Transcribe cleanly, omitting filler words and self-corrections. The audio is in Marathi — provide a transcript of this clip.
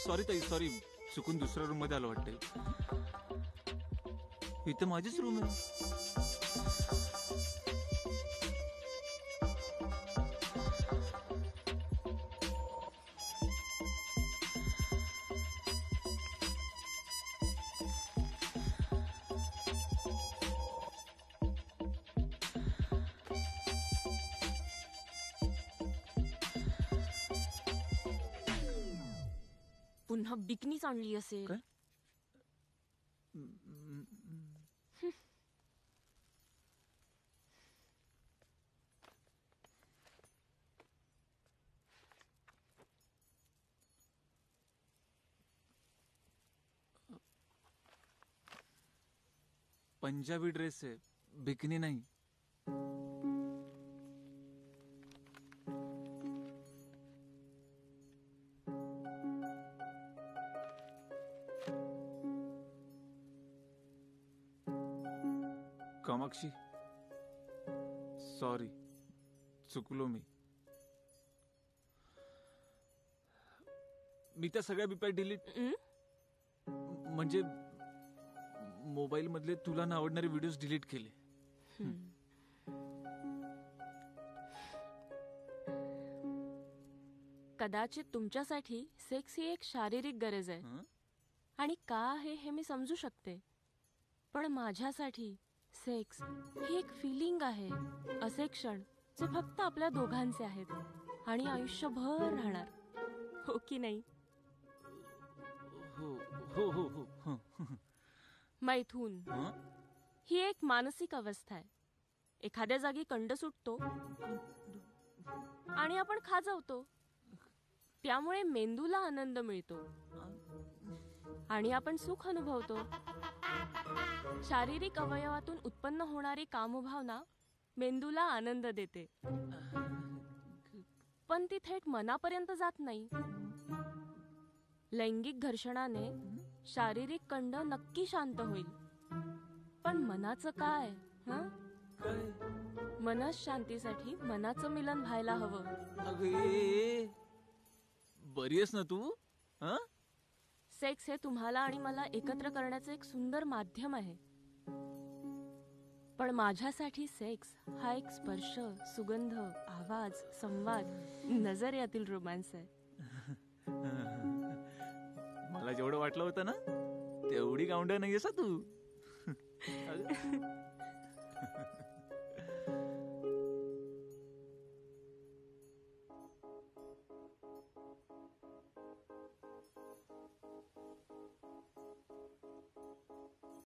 सॉरी ताई, सॉरी. चुकून दुसऱ्या रूम मध्ये आलो वाटते. इथं माझीच रूम आहे. पुन्हा बिकनीच आणली असेल. काय? पंजाबी ड्रेस आहे, बिकनी नाही. कामाक्षी, सॉरी, चुकलो मी. त्या सगळ्या बिप्या डिलीट, म्हणजे मोबाईल मधले तुला ना आवडणारे व्हिडिओज डिलीट केले. कदाचित तुमच्यासाठी सेक्स ही एक शारीरिक गरज आहे आणि का आहे हे मी समजू शकते, पण माझ्यासाठी सेक्स ही एक फिलिंग आहे. असे क्षण जे फक्त आपल्या दोघांचे आहेत आणि आयुष्यभर राहणार. हो की नाही? हो हो हो हो. मैथून ही एक मानसिक अवस्था आहे. एखाद्या जागी कंड सुटतो आणि आपण खाजवतो. त्यामुळे मेंदूला आनंद मिळतो आणि आपण सुख अनुभवतो. शारीरिक अवयवातून उत्पन्न होणारी कामभावना मेंदूला आनंद देते, पण ती थेट मनापर्यंत जात नाही. लैंगिक घर्षणाने शारीरिक कंड नक्की शांत होईल, पण मनाचं काय? मनशांतीसाठी मनाचं मिलन व्हायला हवं. अगे, बरी आहेस ना तू? सेक्स हे तुम्हाला आणि मला एकत्र करण्याचे एक सुंदर माध्यम आहे, पण माझ्यासाठी सेक्स हा एक स्पर्श, सुगंध, आवाज, संवाद, नजर यातील रोमांस आहे. मला जेवढं वाटलं होतं ना तेवढी गावंढळ नाहीयेस तू.